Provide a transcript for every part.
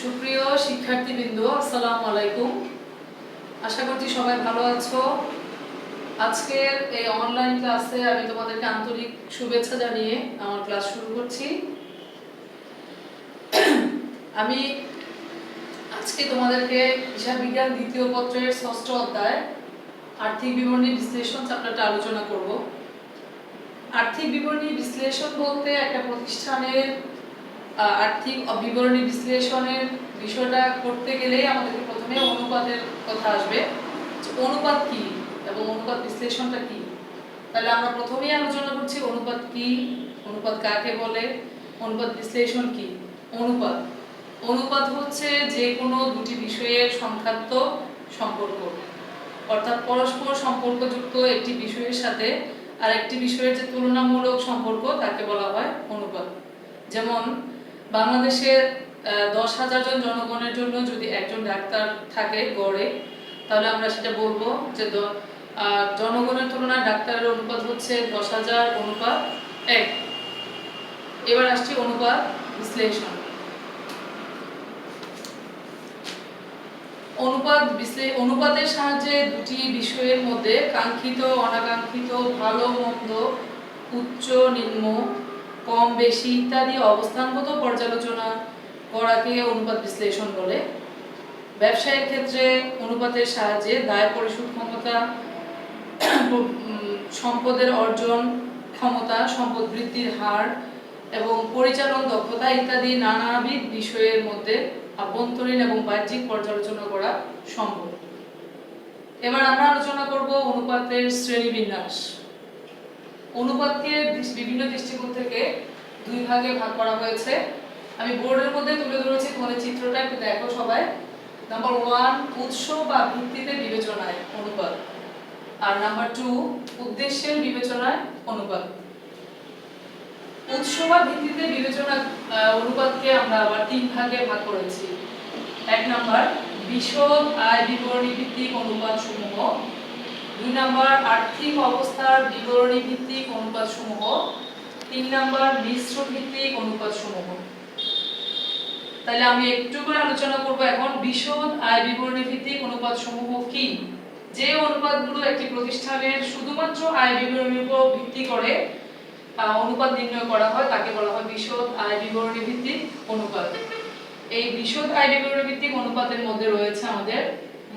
সুপ্রিয় শিক্ষার্থীবৃন্দ, আসসালামু আলাইকুম। আশা করছি সবাই ভালো আছো। আজকের এই অনলাইন ক্লাসে আমি তোমাদেরকে আন্তরিক শুভেচ্ছা জানিয়ে আমার ক্লাস শুরু করছি। আমি আজকে তোমাদেরকে হিসাব বিজ্ঞান দ্বিতীয় পত্রের ষষ্ঠ অধ্যায় আর্থিক বিবরণী বিশ্লেষণ চ্যাপ্টারটা আলোচনা করব। আর্থিক বিবরণী বিশ্লেষণ বলতে একটা প্রতিষ্ঠানের আর্থিক বিবরণী বিশ্লেষণের বিষয়টা করতে গেলেই আমাদেরকে প্রথমে অনুপাতের কথা আসবে। অনুপাত কি এবং অনুপাত বিশ্লেষণটা কি। তাহলে আমরা প্রথমেই আলোচনা করছি অনুপাত কি, অনুপাত কাকে বলে, অনুপাত বিশ্লেষণ কি। অনুপাত অনুপাত হচ্ছে যে কোনো দুটি বিষয়ের সংখ্যাত্মক সম্পর্ক, অর্থাৎ পরস্পর সম্পর্কযুক্ত একটি বিষয়ের সাথে আরেকটি বিষয়ের যে তুলনামূলক সম্পর্ক তাকে বলা হয় অনুপাত। যেমন বাংলাদেশের 10,000 জন জনগণের জন্য যদি একজন ডাক্তার থাকে গড়ে, তাহলে আমরা সেটা বলবো যে জনগণের তুলনায় ডাক্তারের অনুপাত হচ্ছে 10,000 অনুপাত 1। এবার আসছি অনুপাত বিশ্লেষণ। অনুপাতের সাহায্যে দুটি বিষয়ের মধ্যে কাঙ্ক্ষিত অনাকাঙ্ক্ষিত, ভালো মন্দ, উচ্চ নিম্ন, কম বেশি ইত্যাদি অবস্থানগত পর্যালোচনা করাকে অনুপাত বিশ্লেষণ বলে। ব্যবসায়ের ক্ষেত্রে অনুপাতের সাহায্যে দায় পরিশোধ ক্ষমতা, সম্পদের অর্জন ক্ষমতা, সম্পদ বৃদ্ধির হার এবং পরিচালন দক্ষতা ইত্যাদি নানাবিধ বিষয়ের মধ্যে আভ্যন্তরীণ এবং বাহ্যিক পর্যালোচনা করা সম্ভব। এবার আমরা আলোচনা করব অনুপাতের শ্রেণীবিন্যাস। অনুপাতকে বিভিন্ন দৃষ্টিকোণ থেকে দুই ভাগে ভাগ করা হয়েছে। আমি বোর্ডের মধ্যে তুলে ধরেছি, তোমাদের চিত্রটা একটু দেখো সবাই। নাম্বার 1 উৎস বা ভিত্তিতে বিবেচনায় অনুপাত, আর নাম্বার 2 উদ্দেশ্যের বিবেচনায় অনুপাত। উৎস বা ভিত্তিতে বিবেচনা অনুপাতকে আমরা আবার তিন ভাগে ভাগ করেছি। এক নাম্বার বিশদ আয় বিবরণী ভিত্তিক অনুপাত সমূহ, দুই নাম্বার আর্থিক অবস্থার বিবরণী ভিত্তিক অনুপাত সমূহ, তিন নাম্বার মিশ্র ভিত্তিক অনুপাত সমূহ। তাহলে আমি একটু করে আলোচনা করব এখন বিশদ আয় বিবরণী ভিত্তিক অনুপাত সমূহ কি। যে অনুপাতগুলো একটি প্রতিষ্ঠানের শুধুমাত্র আয় বিবরণীর উপর ভিত্তি করে অনুপাত নির্ণয় করা হয় তাকে বলা হয় বিশদ আয় বিবরণী ভিত্তিক অনুপাত। এই বিশদ আয় বিবরণী ভিত্তিক অনুপাতের মধ্যে রয়েছে আমাদের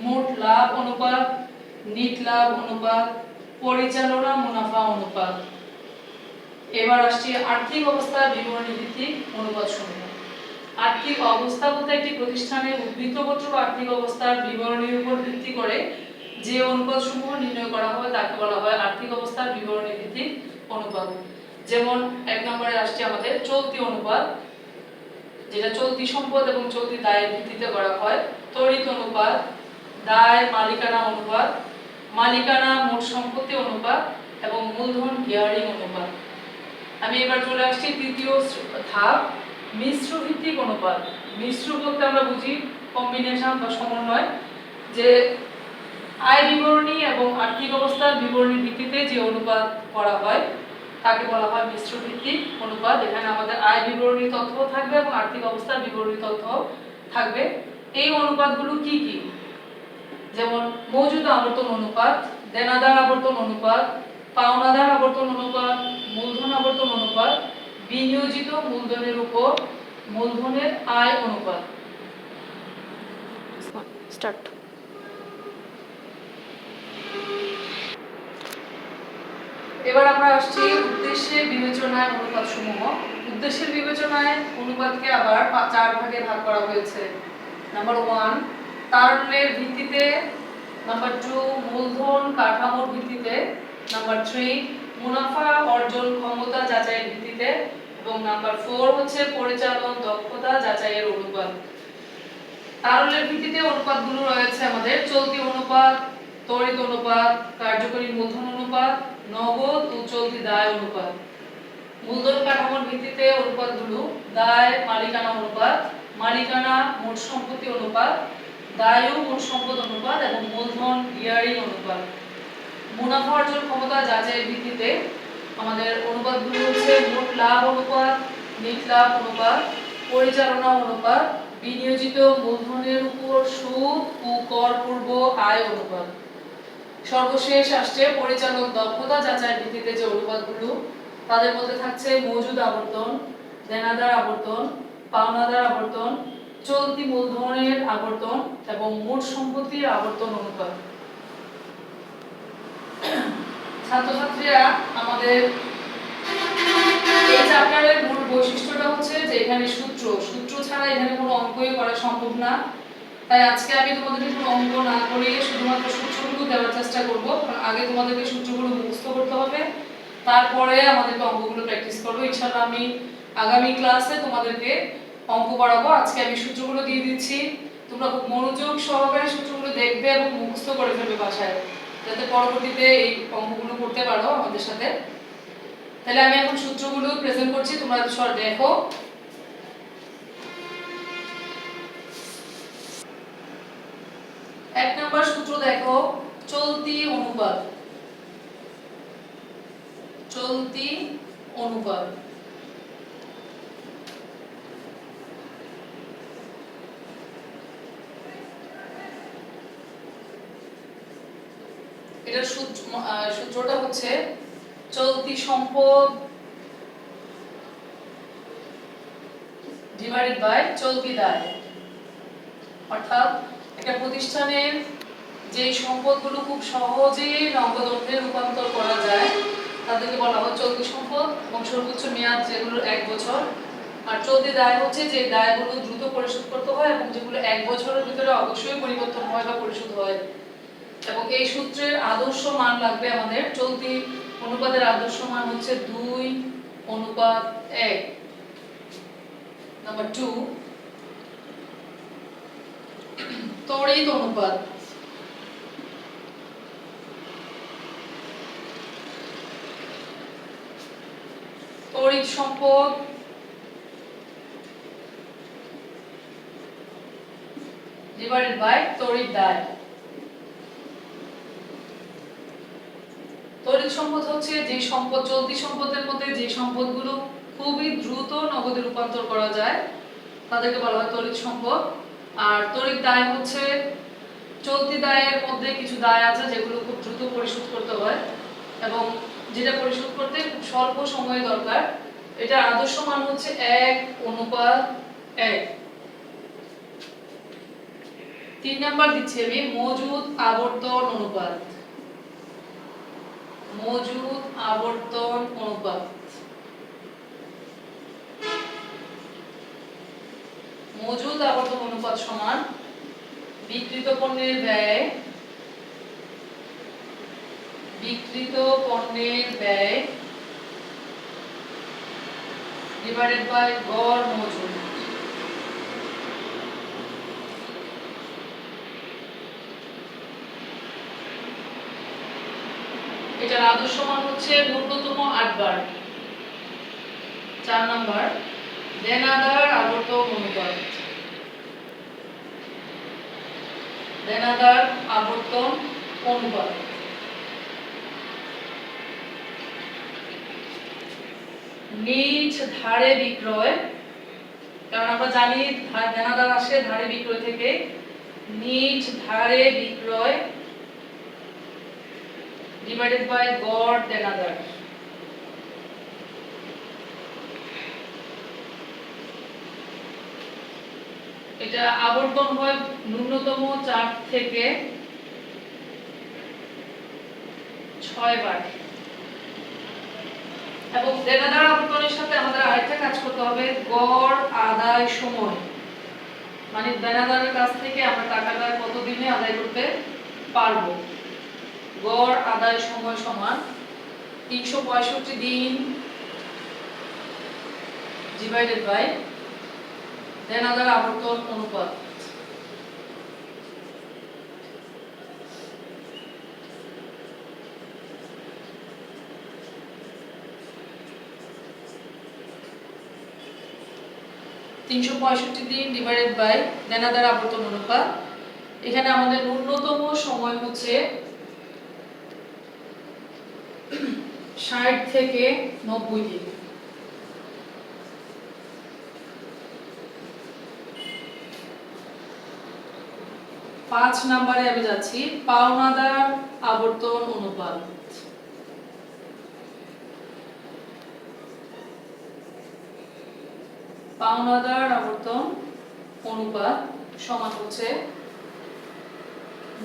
মোট লাভ অনুপাত, নিট লাভ অনুপাত, পরিচালনা মুনাফা অনুপাত। এবার আসছে আর্থিক অবস্থা বিবরণী ভিত্তিক অনুপাত সমূহ। আর্থিক অবস্থা বলতে একটি প্রতিষ্ঠানের উদ্বৃত্তপত্র বা আর্থিক অবস্থার বিবরণীর উপর ভিত্তি করে যে অনুপাত সমূহ নির্ণয় করা হয় তাকে বলা হয় আর্থিক অবস্থার বিবরণী ভিত্তিক অনুপাত। যেমন এক নম্বরে আসছে আমাদের চলতি অনুপাত, যেটা চলতি সম্পদ এবং চলতি দায়ের ভিত্তিতে করা হয়। তড়িৎ অনুপাত, দায় মালিকানা অনুপাত, মালিকানা মোট সম্পত্তি অনুপাত এবং মূলধন গিয়ারিং অনুপাত। আমি এবার চলে আসছি তৃতীয় ধাপ মিশ্র ভিত্তিক অনুপাত। মিশ্র বলতে আমরা বুঝি কম্বিনেশন বা সমন্বয়, যে আয় বিবরণী এবং আর্থিক অবস্থার বিবরণীর ভিত্তিতে যে অনুপাত করা হয় তাকে বলা হয় মিশ্র ভিত্তিক অনুপাত। এখানে আমাদের আয় বিবরণী তথ্য থাকবে এবং আর্থিক অবস্থার বিবরণী তথ্য থাকবে। এই অনুপাতগুলো কি কি? যেমন মৌজুদ আবর্তন অনুপাত, দেনাদার আবর্তন অনুপাত, পাওনাদার আবর্তন অনুপাত, মূলধন আবর্তন অনুপাত, বিনিয়োজিত মূলধনের উপর মূলধনের আয় অনুপাত। স্টার্ট। এবার আমরা আসছি উদ্দেশ্যের বিবেচনায় অনুপাত সমূহ। উদ্দেশ্যের বিবেচনায় অনুপাতকে আবার 4 ভাগে ভাগ করা হয়েছে। নাম্বার 1 তারল্যের ভিত্তিতে, নাম্বার 2 মূলধন কাঠামোর ভিত্তিতে, নাম্বার 3 মুনাফা অর্জন ক্ষমতা যাচাইয়ের ভিত্তিতে এবং নাম্বার 4 হচ্ছে পরিচালন দক্ষতা যাচাইয়ের অনুপাত। তারল্যের ভিত্তিতে অনুপাতগুলো রয়েছে আমাদের চলতি অনুপাত, তড়িৎ অনুপাত, কার্যকরী মূলধন অনুপাত, নগদ ও চলতি দায় অনুপাত। মূলধন কাঠামোর ভিত্তিতে অনুপাতগুলো দায় মালিকানা অনুপাত, মালিকানা মোট সম্পত্তি অনুপাত, দায় ও মোট সম্পদ অনুপাত এবং মূলধন গিয়ারিং অনুপাত। মুনাফা অর্জন ক্ষমতা যাচাইয়ের ভিত্তিতে আমাদের অনুপাতগুলো হচ্ছে মোট লাভ অনুপাত, নিট লাভ অনুপাত, পরিচালনা অনুপাত, বিনিয়োজিত মূলধনের উপর সুদ ও কর পূর্ব আয় অনুপাত। সর্বশেষ আসছে পরিচালক দক্ষতা যাচাইয়ের ভিত্তিতে যে অনুপাতগুলো, তাদের মধ্যে থাকছে মজুদ আবর্তন, দেনাদার আবর্তন, পাওনাদার আবর্তন, চলতি মূলধনের আবর্তন এবং মোট সম্পত্তির আবর্তন অনুপাত। ছাত্রছাত্রীরা, আমাদের এই চ্যাপ্টারের মূল বৈশিষ্ট্যটা হচ্ছে যে এখানে সূত্র ছাড়া এখানে কোনো অঙ্কই করা সম্ভব না। তাই আজকে আমি তোমাদেরকে কোনো অঙ্ক না করে শুধুমাত্র সূত্রগুলো দেওয়ার চেষ্টা করব, কারণ আগে তোমাদেরকে সূত্রগুলো মুখস্থ করতে হবে, তারপরে আমাদেরকে অঙ্কগুলো প্র্যাকটিস করবো। ইনশাআল্লাহ আমি আগামী ক্লাসে তোমাদেরকে অঙ্ক করাবো। আজকে আমি সূত্রগুলো দিয়ে দিচ্ছি, তোমরা খুব মনোযোগ সহকারে সূত্রগুলো দেখবে এবং মুখস্থ করে ফেলবে বাসায়, যাতে পরবর্তীতে এই অঙ্কগুলো করতে পারো আমাদের সাথে। তাহলে আমি এখন সূত্রগুলো প্রেজেন্ট করছি, তোমরা সব দেখো। এক নাম্বার সূত্র দেখো, চলতি অনুপাত। চলতি অনুপাত এটার সূত্রটা হচ্ছে চলতি সম্পদ ডিভাইডেড বাই চলতি দায়। অর্থাৎ একটা প্রতিষ্ঠানের যে সম্পদগুলো খুব সহজে নগদ অর্থে রূপান্তর করা যায় তাদেরকে বলা হয় চলতি সম্পদ, এবং সর্বোচ্চ মেয়াদ যেগুলো 1 বছর। আর চলতি দায় হচ্ছে যে দায়গুলো দ্রুত পরিশোধ করতে হয় এবং যেগুলো 1 বছরের ভিতরে অবশ্যই পরিবর্তন হয় বা পরিশোধ হয়। এবং এই সূত্রের আদর্শ মান লাগবে আমাদের, চলতি অনুপাতের আদর্শ মান হচ্ছে 2:1। নাম্বার 2, তড়িৎ অনুপাত। তড়িৎ সম্পদ ডিভাইডেড বাই তড়িৎ দায়। তড়িৎ সম্পদ হচ্ছে যে সম্পদ, চলতি সম্পদের মধ্যে যে সম্পদগুলো খুবই দ্রুত নগদে রূপান্তর করা যায় তাদেরকে বলা হয় তড়িৎ সম্পদ। আর তড়িৎ দায় হচ্ছে চলতি দায়ের মধ্যে কিছু দায় আছে যেগুলো খুব দ্রুত পরিশোধ করতে হয় এবং যেটা পরিশোধ করতে খুব স্বল্প সময় দরকার। এটা আদর্শ মান হচ্ছে 1:1। 3 নাম্বার দিচ্ছি আমি, মজুদ আবর্তন অনুপাত। মজুদ আবর্তন অনুপাত। মজুদ আবর্তন অনুপাত সমান বিক্রিত পণ্যের ব্যয় ডিভাইডেড বাই গড় মজুদ। এটার আদর্শ মান হচ্ছে ন্যূনতম 8 বার। 4 নাম্বার, দেনাদার আবর্তন অনুপাত। দেনাদার আবর্তন অনুপাত নিজ ধারে বিক্রয়, কারণ আমরা জানি দেনাদার আসে ধারে বিক্রয় থেকে, নিজ ধারে বিক্রয় ডিভাইডেড বাই গড় দেনাদার। এটা আবর্তন হয় ন্যূনতম 4 থেকে 6 বার। এবং দেনাদার আবর্তনের সাথে আমাদের আরেকটা কাজ করতে হবে, গড় আদায় সময়, মানে দেনাদারের কাছ থেকে আমরা টাকাটা কত দিনে আদায় করতে পারবো। গড় আদায় সময় সমান 365 দিন ডিভাইডেড বাই দেনাদার আবর্তন অনুপাত। দিন ডিভাইডেড বাই দেনাদার আবর্তন অনুপাত। এখানে আমাদের ন্যূনতম সময় হচ্ছে 60 থেকে 90 দিন। 5 নম্বরে আমি যাচ্ছি পাওনাদার আবর্তন অনুপাত। পাওনাদার আবর্তন অনুপাত সমান হচ্ছে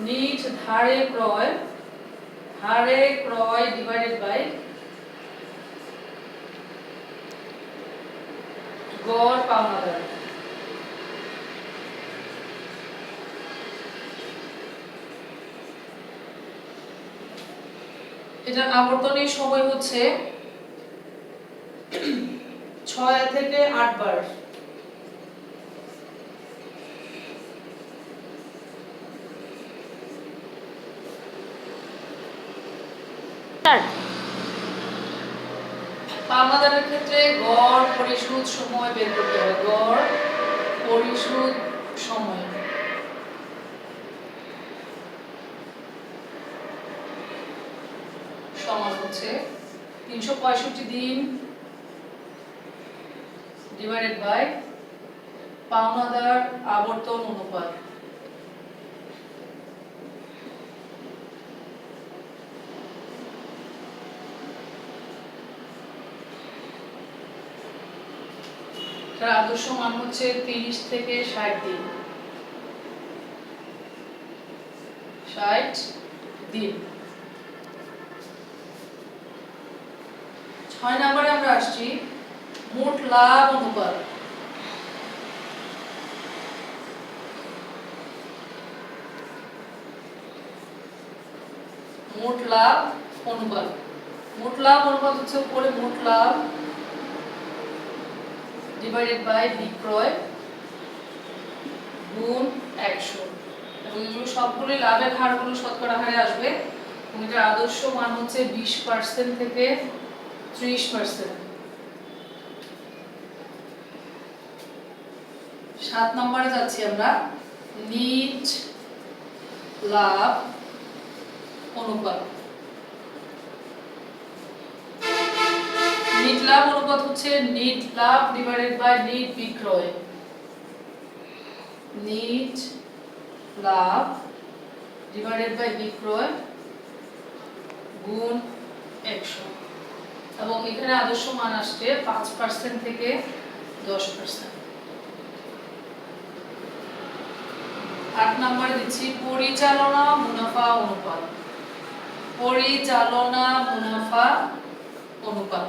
নিট হারে ক্রয় ডিভাইডেড বাই গড় পাওনাদার। এটা আবর্তনের সময় হচ্ছে 6 থেকে 8 বার। পাওনাদারের ক্ষেত্রে গড় পরিশোধ সময় বের করতে হবে। গড় পরিশোধ সময় সমান হচ্ছে 365 দিন ডিভাইডেড বাই পাওনাদার আবর্তন অনুপাত। তার আদর্শ মান হচ্ছে 30 থেকে 60 দিন। 60 দিন। 6 নম্বরে আমরা আসছি মোট লাভ অনুপাত। মোট লাভ অনুপাত হচ্ছে উপরে মোট লাভ ডিভাইডেড বাই বিক্রয় গুণ 100, এবং এগুলো সবগুলো লাভের হারগুলো শতকরা হারে আসবে। এটার আদর্শ মান হচ্ছে 20% থেকে 30%। 7 নম্বরে যাচ্ছি আমরা নিট লাভ অনুপাত। নিট লাভ অনুপাত হচ্ছে নিট লাভ ডিভাইডেড বাই নিট বিক্রয়। নিট লাভ ডিভাইডেড বাই বিক্রয় গুণ 100, এবং এখানে আদর্শ মান আসছে 5% থেকে 10%। 8 নম্বরে দিচ্ছি পরিচালনা মুনাফা অনুপাত। পরিচালনা মুনাফা অনুপাত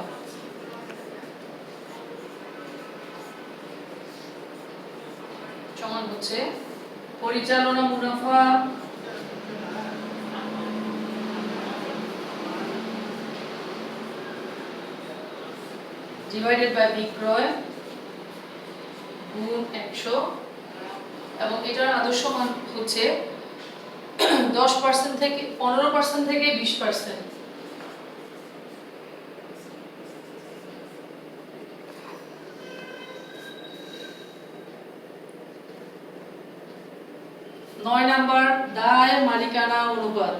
সমান হচ্ছে পরিচালনা মুনাফা ডিভাইডেড বাই বিক্রয় গুণ 100, এবং এটার আদর্শ মান হচ্ছে 10% থেকে 15% থেকে 20%। 9 নাম্বার দায় মালিকানা অনুপাত।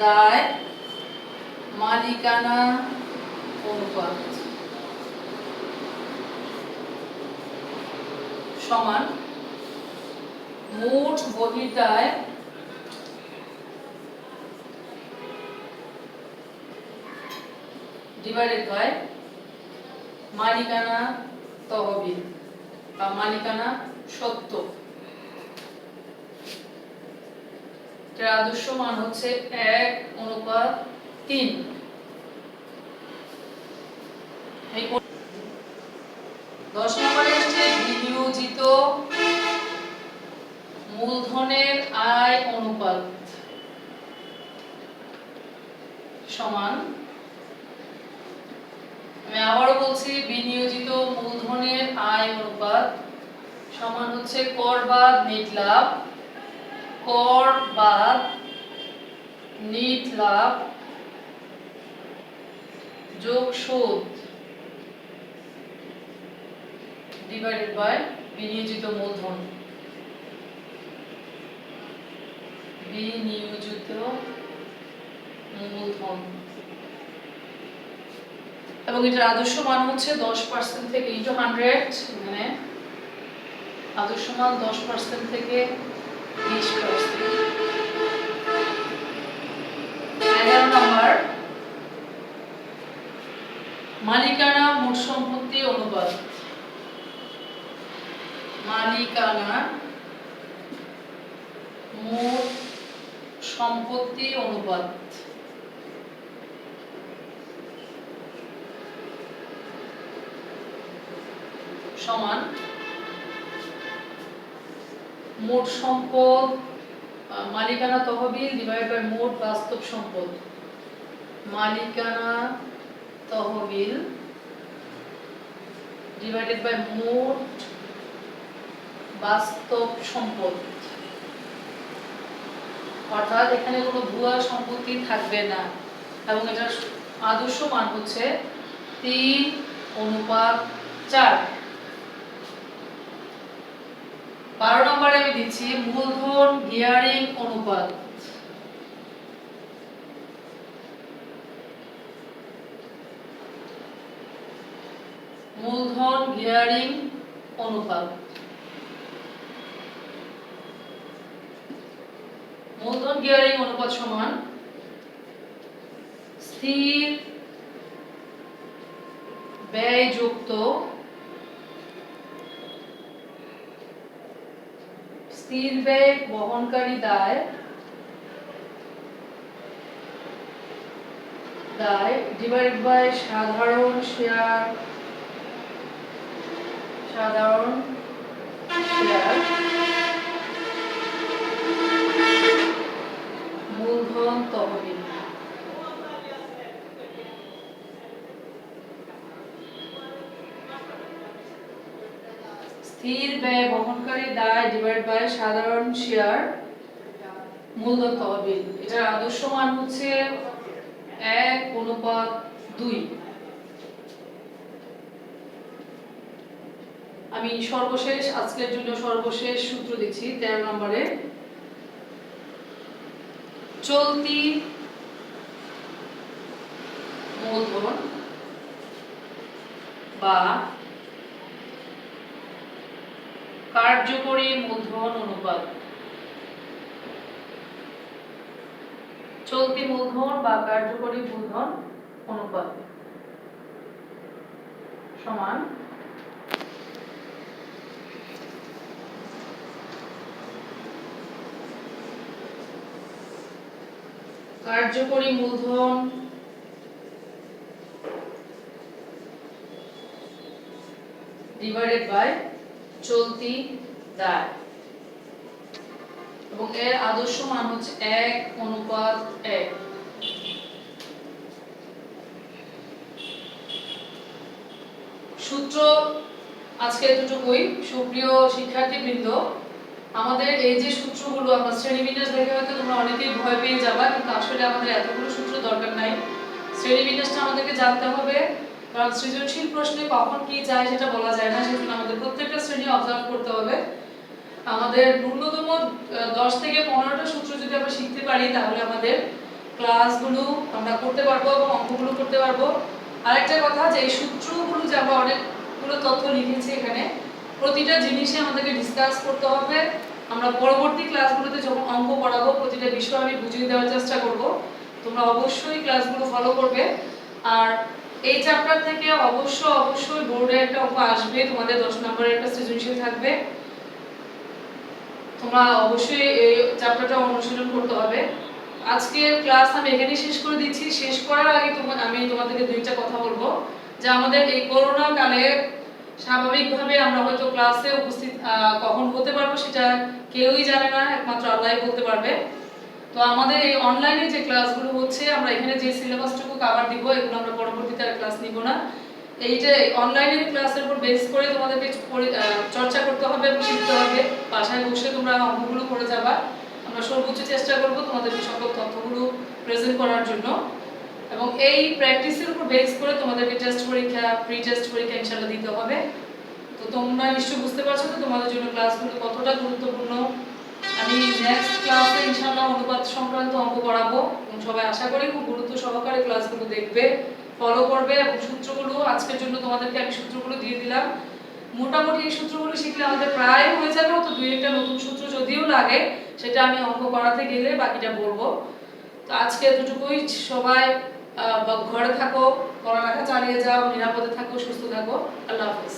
দায় মালিকানা অনুপাত সমান মোট বহির্দায় ডিভাইডেড বাই মালিকানা তহবিল বা মালিকানা সত্ত্ব। এর আদর্শ মান হচ্ছে 1:3। এই 10 নম্বরে হচ্ছে বিনিয়োজিত মূলধনের আয় অনুপাত সমান, আমি আবারও বলছি বিনিয়োজিত মূলধনের আয় অনুপাত সমান হচ্ছে কর বাদ নিট লাভ, কর বাদ নিট লাভ যোগ সুদ ডিভাইডেড বাই বিনিয়োজিত মূলধন। বিনিয়োজিত মূলধন, এবং এটার আদর্শ মান হচ্ছে 10% থেকে × 100, মানে আদর্শ মান 10% থেকে 20%। 11 নম্বর মালিকানা মোট সম্পত্তি অনুপাত। মালিকানা মোট সম্পত্তি অনুপাত সমান মোট সম্পদ মালিকানা তহবিল ডিভাইড বাই মোট বাস্তব সম্পদ। মালিকানা তহবিল ডিভাইডেড বাই মোট বাস্তব সম্পদ, অর্থাৎ এখানে কোনো ভুয়া সম্পত্তি থাকবে না এবং এটার আদর্শ মান হচ্ছে 3:4। 12 নম্বরে আমি দিচ্ছি মূলধন গিয়ারিং অনুপাত। মূলধন গিয়ারিং অনুপাত। মূলধন গিয়ারিং অনুপাত সমান স্থির ব্যয় যুক্ত স্থির ব্যয় বহনকারী দায় ডিভাইড বাই সাধারণ শেয়ার মূলধন তহবিল। স্থির ব্যয় বহনকারী দায় ডিভাইড বাই সাধারণ শেয়ার মূলধন তহবিল, এটার আদর্শ মান হচ্ছে 1:2। আমি সর্বশেষ আজকের জন্য সর্বশেষ সূত্র দিচ্ছি 13 নম্বরে। চলতি মূলধন বা কার্যকরী মূলধন অনুপাত। চলতি মূলধন বা কার্যকরী মূলধন অনুপাত সমান কার্যকরী মূলধন ডিভাইডেড বাই চলতি দায় এবং এর আদর্শ মান হচ্ছে 1:1। সূত্র আজকে এতটুকুই। সুপ্রিয় শিক্ষার্থীবৃন্দ, আমাদের এই যে সূত্রগুলো আমরা শ্রেণীবিন্যাস দেখে হয়তো তোমরা অনেকেই ভয় পেয়ে যাবা, কিন্তু আসলে আমাদের এতগুলো সূত্র দরকার নাই। শ্রেণীবিন্যাসটা আমাদেরকে জানতে হবে, কারণ সৃজনশীল প্রশ্নে কখন কি যায় সেটা বলা যায় না, সেজন্য আমাদের প্রত্যেকটা শ্রেণী অবজার্ভ করতে হবে। আমাদের ন্যূনতম 10 থেকে 15টা সূত্র যদি আমরা শিখতে পারি তাহলে আমাদের ক্লাসগুলো আমরা করতে পারবো এবং অঙ্কগুলো করতে পারবো। আরেকটা কথা যে এই সূত্রগুলো যে আমরা অনেকগুলো তথ্য লিখেছি এখানে, প্রতিটা জিনিসে আমাদেরকে ডিসকাস করতে হবে। আমরা পরবর্তী ক্লাসগুলোতে যখন অঙ্ক পড়াবো প্রতিটা বিষয় আমি বুঝিয়ে দেওয়ার চেষ্টা করব। তোমরা অবশ্যই ক্লাসগুলো ফলো করবে। আর এই চ্যাপ্টার থেকে অবশ্যই বোর্ডে একটা অঙ্ক আসবে, তোমাদের 10 নম্বরের একটা সৃজনশীল থাকবে। তোমরা অবশ্যই এই চ্যাপ্টারটা অনুশীলন করতে হবে। আজকের ক্লাস আমি এখানে শেষ করে দিচ্ছি। শেষ করার আগে আমি তোমাদেরকে দুইটা কথা বলবো, যে আমাদের এই করোনা কালে স্বাভাবিকভাবে আমরা হয়তো ক্লাসে উপস্থিত কখন হতে পারবো সেটা কেউই জানে না, একমাত্র আল্লাহই বলতে পারবে। তো আমাদের এই অনলাইনে যে ক্লাসগুলো হচ্ছে, আমরা এখানে যে সিলেবাসটুকু কভার দিব এগুলো আমরা পরবর্তীতে আর ক্লাস নিব না। এইটা অনলাইনের ক্লাসের উপর বেস করে তোমাদেরকে চর্চা করতে হবে এবং শিখতে হবে। বাসায় বসে তোমরা অঙ্কগুলো করে যাবা। আমরা সর্বোচ্চ চেষ্টা করব তোমাদেরকে সকল তথ্যগুলো প্রেজেন্ট করার জন্য, এবং এই প্র্যাকটিসের উপর বেস করে তোমাদেরকে টেস্ট পরীক্ষা, প্রি টেস্ট পরীক্ষা ইনশাআল্লাহ দিতে হবে। তো তোমরা নিশ্চয়ই বুঝতে পারছো তো তোমাদের জন্য ক্লাসগুলো কতটা গুরুত্বপূর্ণ। আমি নেক্সট ক্লাসে ইনশাআল্লাহ অনুপাত সংক্রান্ত অঙ্ক পড়াবো এবং সবাই আশা করি খুব গুরুত্ব সহকারে ক্লাসগুলো দেখবে, ফলো করবে এবং সূত্রগুলো আজকের জন্য তোমাদেরকে আমি সূত্রগুলো দিয়ে দিলাম। মোটামুটি এই সূত্রগুলো শিখলে আমাদের প্রায় হয়ে যাবে, তো দুই একটা নতুন সূত্র যদিও লাগে সেটা আমি অঙ্ক করাতে গেলে বাকিটা বলবো। তো আজকে এতটুকুই। সবাই ঘরে থাকো, পড়ালেখা চালিয়ে যাও, নিরাপদে থাকো, সুস্থ থাকো। আল্লাহ হাফেজ।